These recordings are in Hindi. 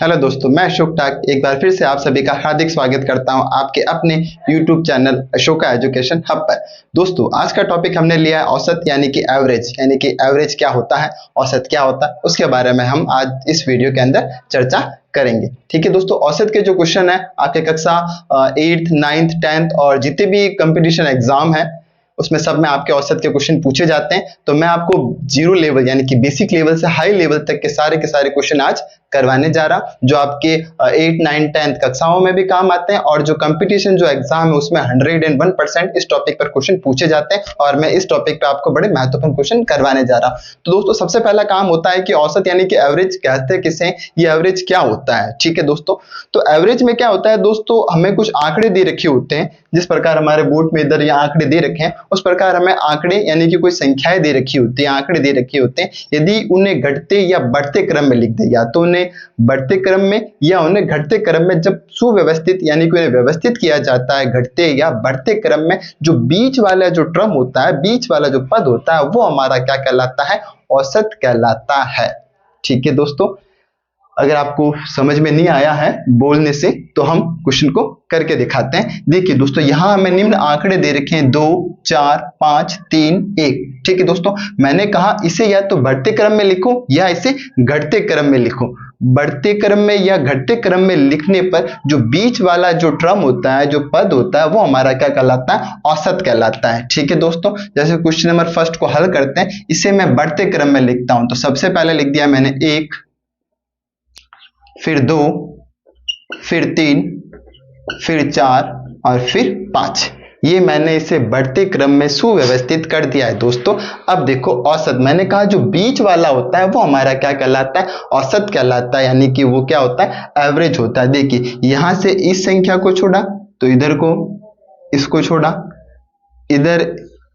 हेलो दोस्तों, मैं अशोक टाक एक बार फिर से आप सभी का हार्दिक स्वागत करता हूं आपके अपने YouTube channel Ashoka education hub पर। दोस्तों, आज का टॉपिक हमने लिया है औसत यानी कि एवरेज क्या होता है, औसत क्या होता है, उसके बारे में हम आज इस वीडियो के अंदर चर्चा करेंगे। ठीक है दोस्तों, औसत के जो क्वेश्चन है आपके कक्षा 8th 9th 10th और जितने भी कंपटीशन एग्जाम है उसमें सब में आपके औसत के क्वेश्चन पूछे जाते हैं। तो मैं आपको जीरो लेवल यानी कि बेसिक लेवल से हाई लेवल तक के सारे क्वेश्चन आज करवाने जा रहा हूं, जो आपके 8, 9, 10 कक्षाओं में भी काम आते हैं और जो कंपटीशन जो एग्जाम है उसमें 101% इस टॉपिक पर क्वेश्चन पूछे जाते हैं और मैं इस टॉपिक पे आपको बड़े महत्वपूर्ण क्वेश्चन करवाने जा रहा हूं। तो दोस्तों, सबसे पहला काम होता है कि औसत यानी कि एवरेज कहते हैं किसे, ये एवरेज क्या होता है। ठीक है दोस्तों, तो एवरेज में क्या होता है दोस्तों, हमें कुछ आंकड़े दे रखे होते हैं, जिस प्रकार हमारे बोर्ड में इधर ये आंकड़े दे रखे हैं उस प्रकार हमें आंकड़े यानी कि कोई संख्याएं दे रखी होती है, आंकड़े दे रखे होते हैं। यदि उन्हें घटते या बढ़ते क्रम में लिख दे, या तो उन्हें बढ़ते क्रम में या उन्हें घटते क्रम में, जब सुव्यवस्थित यानी कि उन्हें व्यवस्थित किया जाता है घटते या बढ़ते क्रम में, जो बीच वाला जो टर्म होता है, बीच वाला जो पद होता है, वो हमारा क्या कहलाता है, औसत कहलाता है। ठीक है दोस्तों, अगर आपको समझ में नहीं आया है बोलने से तो हम क्वेश्चन को करके दिखाते हैं। देखिए दोस्तों, यहां हमें निम्न आंकड़े दे रखे हैं 2, 4, 5, 3, 1। ठीक है दोस्तों, मैंने कहा इसे या तो बढ़ते क्रम में लिखो या इसे घटते क्रम में लिखो। बढ़ते क्रम में या घटते क्रम में लिखने पर जो बीच वाला जो टर्म होता है, जो पद होता है, वो हमारा क्या कहलाता है, औसत कहलाता है। ठीक है दोस्तों, जैसे क्वेश्चन नंबर फर्स्ट को हल करते हैं, इसे मैं बढ़ते क्रम में लिखता हूं। तो सबसे पहले लिख दिया मैंने 1, फिर 2, फिर 3, फिर 4 और फिर 5। ये मैंने इसे बढ़ते क्रम में सुव्यवस्थित कर दिया है दोस्तों। अब देखो औसत, मैंने कहा जो बीच वाला होता है वो हमारा क्या कहलाता है, औसत कहलाता है, यानी कि वो क्या होता है, एवरेज होता है। देखिए यहां से इस संख्या को छोड़ा तो इधर को, इसको छोड़ा, इधर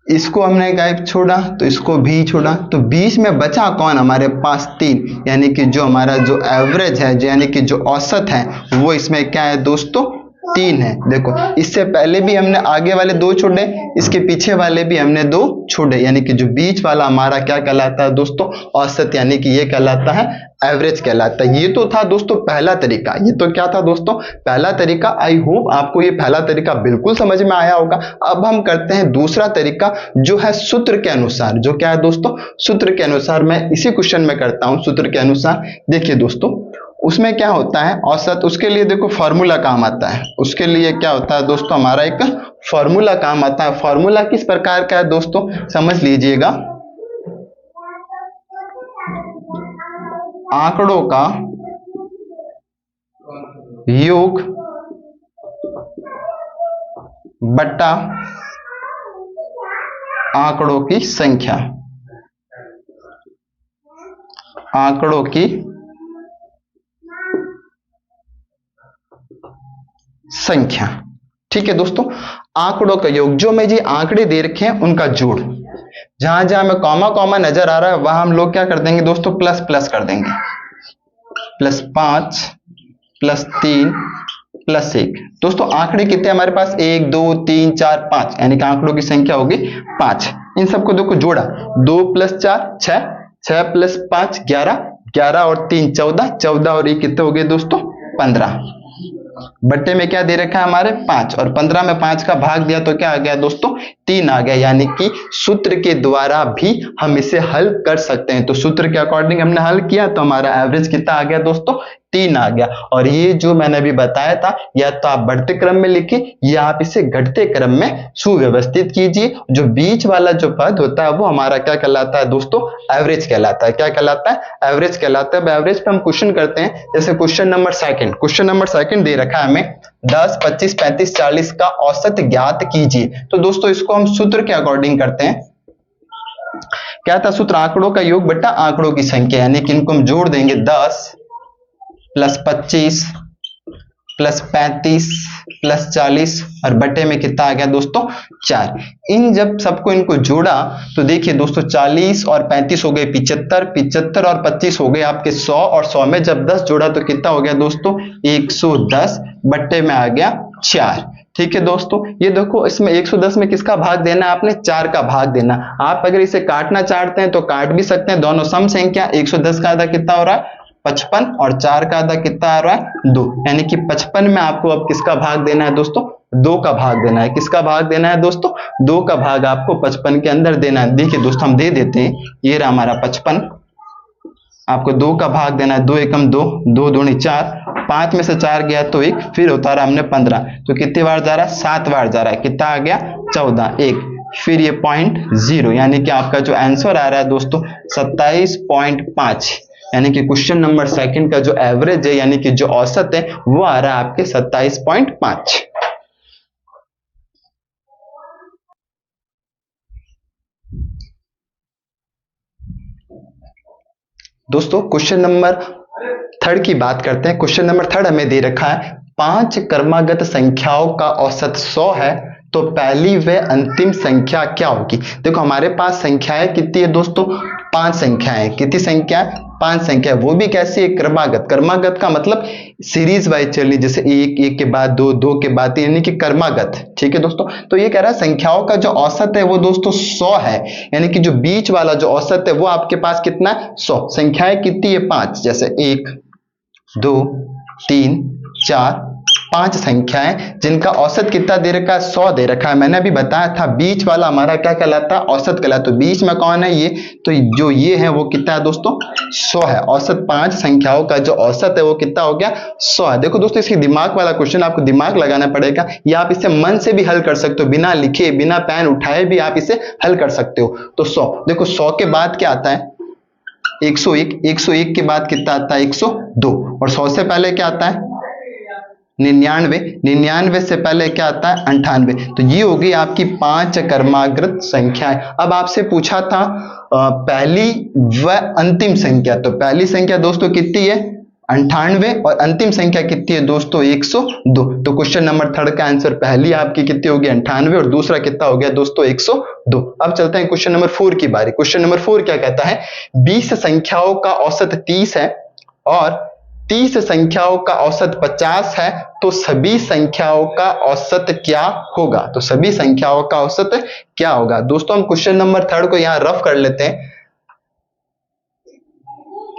इसको हमने गायब छोड़ा तो इसको भी छोड़ा, तो बीच में बचा कौन, हमारे पास 3, यानी कि जो हमारा जो एवरेज है, यानी कि जो औसत है, वो इसमें क्या है दोस्तों, 3 है। देखो इससे पहले भी हमने आगे वाले 2 छोड़े, इसके पीछे वाले भी हमने 2 छोड़े, यानी कि जो बीच वाला हमारा क्या कहलाता है दोस्तों, औसत, यानी कि ये कहलाता है एवरेज कहलाता है। ये तो था दोस्तों पहला तरीका। ये तो क्या था दोस्तों, पहला तरीका। आई होप आपको ये पहला तरीका बिल्कुल समझ में आया होगा। अब हम करते हैं दूसरा तरीका, जो है सूत्र के अनुसार। जो क्या है दोस्तों, सूत्र के अनुसार। मैं इसी क्वेश्चन में करता हूं सूत्र के अनुसार। देखिए दोस्तों, उसमें क्या होता है औसत, उसके लिए देखो फॉर्मूला काम आता है। उसके लिए क्या होता है दोस्तों, हमारा एक फॉर्मूला काम आता है। फॉर्मूला किस प्रकार का है दोस्तों, समझ लीजिएगा। आंकड़ों का योग बट्टा आंकड़ों की संख्या, आंकड़ों की संख्या। ठीक है दोस्तों, आंकड़ों का योग, जो में जी आंकड़े दे रखे हैं उनका जोड़। जहां जहां में कॉमा कॉमा नजर आ रहा है वहां हम लोग क्या कर देंगे दोस्तों, प्लस प्लस कर देंगे। +5, +3, +1। दोस्तों आंकड़े कितने हमारे पास, 1, 2, 3, 4, 5, यानी कि आंकड़ों की संख्या होगी 5। इन सबको देखो जोड़ा, 2 + 4 6, 6 + 5 11, 11 और 3 14, 14 और ये कितने हो गए दोस्तों, 15। बट्टे में क्या दे रखा है हमारे 5, और 15 में 5 का भाग दिया तो क्या आ गया दोस्तों, 3 आ गया। यानी कि सूत्र के द्वारा भी हम इसे हल कर सकते हैं। तो सूत्र के अकॉर्डिंग हमने हल किया तो हमारा एवरेज कितना आ गया दोस्तों, 3 आ गया। और ये जो मैंने अभी बताया था, या तो आप बढ़ते क्रम में लिखिए या आप इसे घटते क्रम में सुव्यवस्थित कीजिए। जो बीच वाला जो पद होता है वो हमारा क्या कहलाता है दोस्तों, एवरेज कहलाता है। क्या कहलाता है, एवरेज कहलाता है। अब एवरेज पे हम क्वेश्चन करते हैं। जैसे क्वेश्चन नंबर सेकंड दे रखा है हमें, 10, 25, 35, 40 का औसत ज्ञात कीजिए। तो दोस्तों इसको हम सूत्र के अकॉर्डिंग करते हैं। क्या था सूत्र, आंकड़ों का योग बट्टा आंकड़ों की संख्या, यानी कि इनको हम जोड़ देंगे। 10 + 25 + 35 + 40 और बटे में कितना आ गया दोस्तों, 4। इन जब सबको इनको जोड़ा तो देखिए दोस्तों, 40 और 35 हो गए 75, 75 और 25 हो गए आपके 100, और 100 में जब 10 जोड़ा तो कितना हो गया दोस्तों, 110, बट्टे में आ गया 4। ठीक है दोस्तों, ये देखो इसमें 110 में किसका भाग देना है, आपने 4 का भाग देना। आप अगर इसे काटना चाहते हैं तो काट भी सकते हैं, दोनों सम संख्या। 110 का आधा कितना हो रहा है, 55 और 4 का आधा कितना आ रहा है 2, यानी कि 55 में आपको अब किसका भाग देना है दोस्तों 2 का भाग देना है। किसका भाग देना है दोस्तों 2 का भाग आपको 55 के अंदर देना है। देखिए दोस्तों हम दे देते हैं, ये रहा हमारा 55, आपको 2 का भाग देना है। 2 एकम 2, 2 दूनी 4, 5 में से 4 गया तो 1, फिर उतारा हमने 15, तो कितनी बार जा रहा है 7 बार जा रहा है। कितना आ गया 14, 1, फिर ये 0.0, यानी कि आपका जो आंसर आ रहा है दोस्तों 27.5, यानी कि क्वेश्चन नंबर सेकंड का जो एवरेज है यानी कि जो औसत है वो आ रहा है आपके 27.5। दोस्तों क्वेश्चन नंबर थर्ड की बात करते हैं। क्वेश्चन नंबर थर्ड हमें दे रखा है 5 क्रमागत संख्याओं का औसत 100 है, तो पहली व अंतिम संख्या क्या होगी। देखो हमारे पास संख्याएं कितनी है दोस्तों 5 संख्याएं। कितनी संख्या 5 संख्या, वो भी कैसी है क्रमागत। क्रमागत का मतलब सीरीज वाइज चलनी, जैसे 1, 1 के बाद 2, 2 के बाद 3, यानी कि क्रमागत। ठीक है दोस्तों, तो ये कह रहा है संख्याओं का जो औसत है वो दोस्तों 100 है, यानी कि जो बीच वाला जो औसत है वो आपके पास कितना है 100। संख्याएं कितनी है 5, जैसे 1, 2, 3, 4, 5 संख्याएं जिनका औसत कितना दे रखा है 100 दे रखा है। मैंने अभी बताया था बीच वाला हमारा क्या कहलाता है औसत कहलाता है। तो बीच में कौन है ये, तो जो ये है वो कितना है दोस्तों 100 है। औसत 5 संख्याओं का जो औसत है वो कितना हो गया 100 है। देखो दोस्तों इसकी दिमाग वाला क्वेश्चन, आपको दिमाग लगाना पड़ेगा, या आप इसे मन से भी हल कर सकते हो, बिना लिखे बिना पेन उठाए भी आप इसे हल कर सकते हो। तो 100, देखो 100 के बाद क्या आता है 101, 101 के बाद कितना आता है 102, और 100 से पहले क्या आता है 99, 99 से पहले क्या आता है 98। तो ये होगी आपकी 5 क्रमागत संख्याएं। अब आपसे पूछा था पहली व अंतिम संख्या, तो पहली संख्या दोस्तों कितनी है 98 और अंतिम संख्या कितनी है दोस्तों 102। तो क्वेश्चन नंबर थर्ड का आंसर पहली आपकी कितनी होगी 98 और दूसरा कितना हो गया दोस्तों 102। अब चलते हैं क्वेश्चन नंबर 4 की बारी। क्वेश्चन नंबर 4 क्या कहता है 20 संख्याओं का औसत 30 है और 30 संख्याओं का औसत 50 है, तो सभी संख्याओं का औसत क्या होगा। तो सभी संख्याओं का औसत क्या होगा। दोस्तों हम क्वेश्चन नंबर थर्ड को यहां रफ कर लेते हैं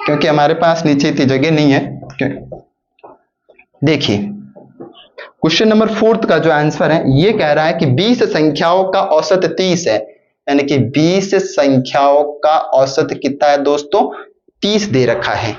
क्योंकि हमारे पास नीचे इतनी जगह नहीं है। देखिए क्वेश्चन नंबर 4 का जो आंसर है ये कह रहा है कि 20 संख्याओं का औसत 30 है, यानी कि 20 संख्याओं का औसत कितना है दोस्तों 30 दे रखा है,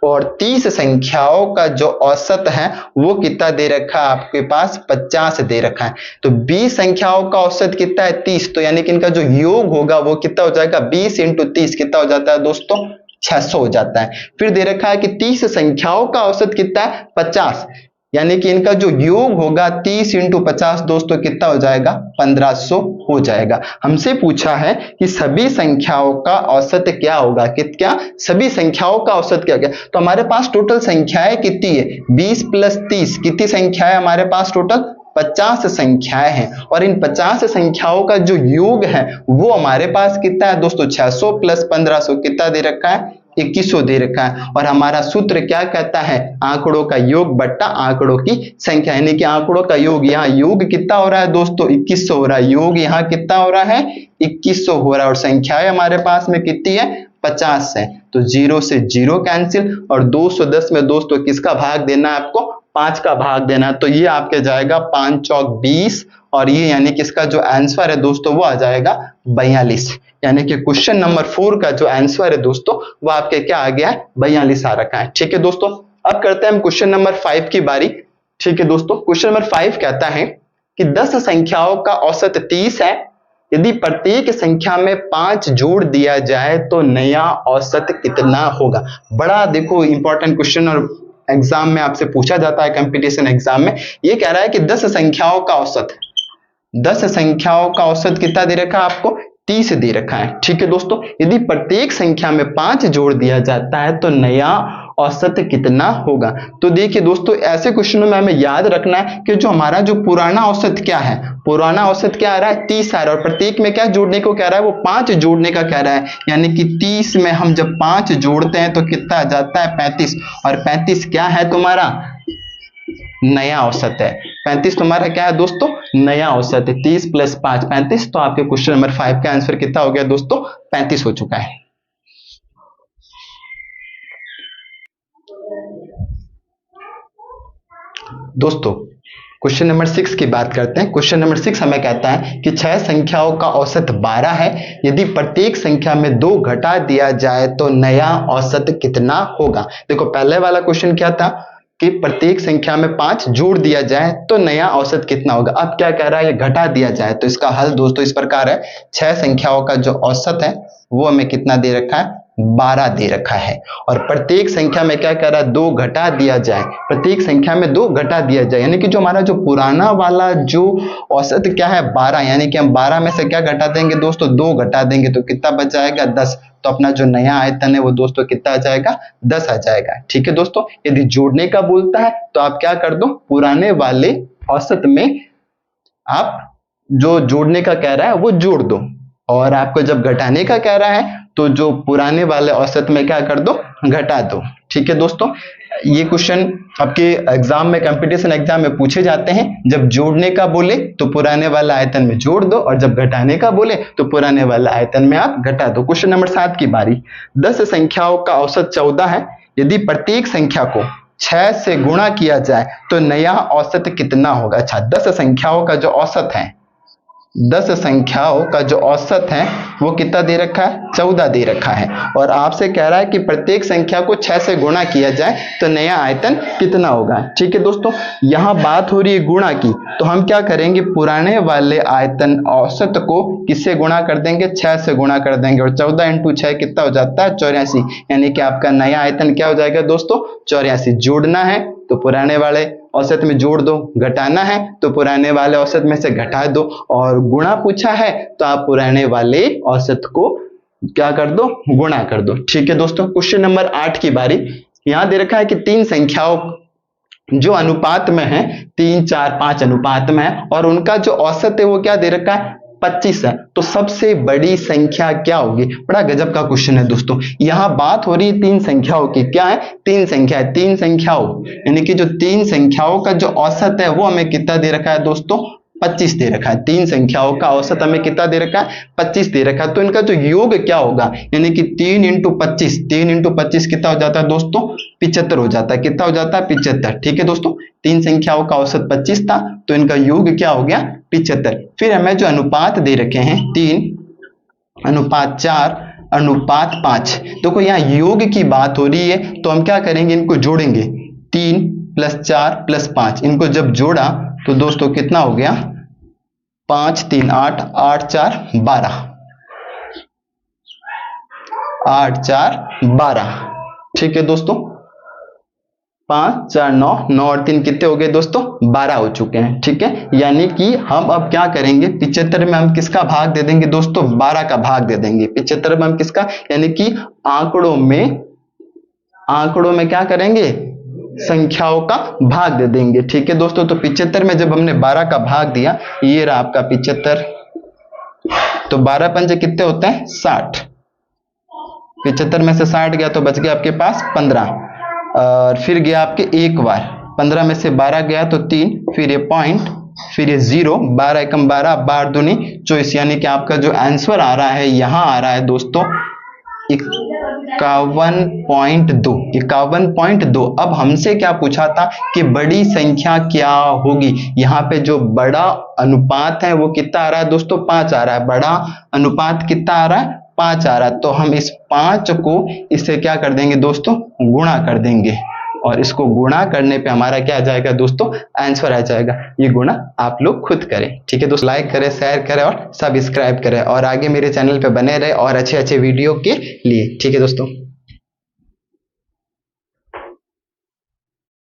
और 30 संख्याओं का जो औसत है वो कितना दे रखा है आपके पास 50 दे रखा है। तो 20 संख्याओं का औसत कितना है 30, तो यानी कि इनका जो योग होगा वो कितना हो जाएगा 20 इंटू 30 कितना हो जाता है दोस्तों 600 हो जाता है। फिर दे रखा है कि 30 संख्याओं का औसत कितना है 50, यानी कि इनका जो योग होगा 30 इंटू 50 दोस्तों कितना हो जाएगा 1500 हो जाएगा। हमसे पूछा है कि सभी संख्याओं का औसत क्या होगा, क्या सभी संख्याओं का औसत क्या क्या। तो हमारे पास टोटल संख्याएं कितनी है 20 प्लस 30, कितनी संख्याएं हमारे पास टोटल 50 संख्याएं हैं, और इन 50 संख्याओं का जो योग है वो हमारे पास कितना है दोस्तों 600 प्लस 1500 कितना दे रखा है 2100 दे रखा है। और हमारा सूत्र क्या कहता है आंकड़ों का योग बट्टा आंकड़ों की संख्या, यानी कि आंकड़ों का योग, यहाँ योग कितना हो रहा है दोस्तों 2100 हो रहा है, योग यहाँ कितना हो रहा है 2100 हो रहा है, और संख्याएं हमारे पास में कितनी है 50 है। तो 0 से 0 कैंसिल, और 210 में दोस्तों किसका भाग देना है आपको 5 का भाग देना है। तो ये आपके जाएगा 5 चौक 20, और ये यानी कि इसका जो आंसर है दोस्तों वो आ जाएगा 42, यानी कि क्वेश्चन नंबर 4 का जो आंसर है दोस्तों वो आपके क्या आ गया है 42 आ रखा है। ठीक है दोस्तों, अब करते हैं हम क्वेश्चन नंबर 5 की बारी। ठीक है दोस्तों, क्वेश्चन नंबर 5 कहता है कि 10 संख्याओं का औसत 30 है, यदि प्रत्येक संख्या में 5 जोड़ दिया जाए तो नया औसत कितना होगा। बड़ा देखो इंपॉर्टेंट क्वेश्चन, और एग्जाम में आपसे पूछा जाता है कंपटीशन एग्जाम में। ये कह रहा है कि 10 संख्याओं का औसत, 10 संख्याओं का औसत कितना दे रखा है आपको 30 दे रखा है। ठीक है दोस्तों, यदि प्रत्येक संख्या में 5 जोड़ दिया जाता है तो नया औसत कितना होगा। तो देखिए दोस्तों ऐसे क्वेश्चनों में हमें याद रखना है कि जो हमारा जो पुराना औसत क्या है, पुराना औसत क्या आ रहा है 30 आ रहा है, और प्रत्येक में क्या जोड़ने को कह रहा है वो 5 जोड़ने का कह रहा है, यानी कि 30 में हम जब 5 जोड़ते हैं तो कितना आ जाता है 35, और 35 क्या है तुम्हारा नया औसत है। 35 तुम्हारा क्या है दोस्तों नया औसत है। 30 प्लस 5 35, तो आपके क्वेश्चन नंबर 5 का आंसर कितना हो गया दोस्तों 35 हो चुका है। दोस्तों क्वेश्चन नंबर 6 की बात करते हैं। क्वेश्चन नंबर 6 हमें कहता है कि 6 संख्याओं का औसत 12 है, यदि प्रत्येक संख्या में 2 घटा दिया जाए तो नया औसत कितना होगा। देखो पहले वाला क्वेश्चन क्या था कि प्रत्येक संख्या में 5 जोड़ दिया जाए तो नया औसत कितना होगा। अब क्या कह रहा है, ये घटा दिया जाए। तो इसका हल दोस्तों इस प्रकार है, 6 संख्याओं का जो औसत है वो हमें कितना दे रखा है, 12 दे रखा है। और प्रत्येक संख्या में क्या कह रहा है, 2 घटा दिया जाए। प्रत्येक संख्या में 2 घटा दिया जाए, यानी कि जो हमारा जो पुराना वाला जो औसत क्या है 12, यानी कि हम 12 में से क्या घटा देंगे दोस्तों, 2 घटा देंगे तो कितना बच जाएगा, 10। तो अपना जो नया आयतन है वो दोस्तों कितना आ जाएगा, 10 आ जाएगा। ठीक है दोस्तों, यदि जोड़ने का बोलता है तो आप क्या कर दो, पुराने वाले औसत में आप जो जोड़ने का कह रहा है वो जोड़ दो, और आपको जब घटाने का कह रहा है तो जो पुराने वाले औसत में क्या कर दो, घटा दो। ठीक है दोस्तों, ये क्वेश्चन आपके एग्जाम में, कंपटीशन एग्जाम में पूछे जाते हैं। जब जोड़ने का बोले तो पुराने वाला आयतन में जोड़ दो, और जब घटाने का बोले तो पुराने वाला आयतन में आप घटा दो। क्वेश्चन नंबर 7 की बारी। 10 संख्याओं का औसत 14 है, यदि प्रत्येक संख्या को 6 से गुणा किया जाए तो नया औसत कितना होगा। अच्छा, 10 संख्याओं का जो औसत है, 10 संख्याओं का जो औसत है वो कितना दे रखा है, 14 दे रखा है। और आपसे कह रहा है कि प्रत्येक संख्या को 6 से गुणा किया जाए तो नया आयतन कितना होगा। ठीक है दोस्तों, यहां बात हो रही है गुणा की, तो हम क्या करेंगे, पुराने वाले आयतन औसत को किससे गुणा कर देंगे, 6 से गुणा कर देंगे। और 14 इंटू 6 कितना हो जाता है, 84, यानी कि आपका नया आयतन क्या हो जाएगा दोस्तों, 84। जोड़ना है तो पुराने वाले औसत में जोड़ दो, घटाना है तो पुराने वाले औसत में से घटा दो, और गुणा पूछा है तो आप पुराने वाले औसत को क्या कर दो, गुणा कर दो। ठीक है दोस्तों, क्वेश्चन नंबर 8 की बारी। यहां दे रखा है कि 3 संख्याओं जो अनुपात में है, 3, 4, 5 अनुपात में है, और उनका जो औसत है वो क्या दे रखा है, 25 है। तो सबसे बड़ी संख्या क्या होगी। बड़ा गजब का क्वेश्चन है दोस्तों। यहां बात हो रही है 3 संख्याओं की, क्या है, 3 संख्या है। 3 संख्याओं यानी कि जो 3 संख्याओं का जो औसत है वो हमें कितना दे रखा है दोस्तों, 25 दे रखा है। 3 संख्याओं का औसत हमें कितना दे रखा है, 25 दे रखा है। तो इनका जो योग क्या होगा, यानी कि 3 इंटू 25, 3 इंटू 25 कितना हो जाता है दोस्तों, 75 हो जाता है। कितना हो जाता है, 75। ठीक है दोस्तों, 3 संख्याओं का औसत 25 था तो इनका योग क्या हो गया, 75। फिर हमें जो अनुपात दे रखे हैं 3 अनुपात 4 अनुपात 5, देखो यहाँ योग की बात हो रही है तो हम क्या करेंगे, इनको जोड़ेंगे। 3 + 4 + 5, इनको जब जोड़ा तो दोस्तों कितना हो गया, 5 3 8, 8 4 12, 8 4 12। ठीक है दोस्तों, 5 4 9, 9 और 3 कितने हो गए दोस्तों, 12 हो चुके हैं। ठीक है, यानी कि हम अब क्या करेंगे, 75 में हम किसका भाग दे देंगे दोस्तों, 12 का भाग दे देंगे। 75 में हम किसका, यानी कि आंकड़ों में क्या करेंगे, संख्याओं का भाग दे देंगे। ठीक है दोस्तों, तो 75 में जब हमने 12 का भाग दिया, ये रहा आपका 75, तो 12 पंजे कितने होते हैं, 60। 75 में से 60 गया तो बच गया आपके पास 15, और फिर गया आपके एक बार 15 में से 12 गया तो 3, फिर ये पॉइंट, फिर ये 0, 12 एकम 12, 12 दूनी 24, यानी कि आपका जो आंसर आ रहा है यहां आ रहा है दोस्तों 51.2, 51.2। अब हमसे क्या पूछा था कि बड़ी संख्या क्या होगी। यहाँ पे जो बड़ा अनुपात है वो कितना आ रहा है दोस्तों, 5 आ रहा है। बड़ा अनुपात कितना आ रहा है, 5 आ रहा है। तो हम इस 5 को इससे क्या कर देंगे दोस्तों, गुणा कर देंगे, और इसको गुणा करने पे हमारा क्या आ जाएगा दोस्तों, आंसर आ जाएगा। ये गुणा आप लोग खुद करें। ठीक है दोस्तों, लाइक करें, शेयर करें और सब्सक्राइब करें, और आगे मेरे चैनल पे बने रहे और अच्छे अच्छे वीडियो के लिए। ठीक है दोस्तों।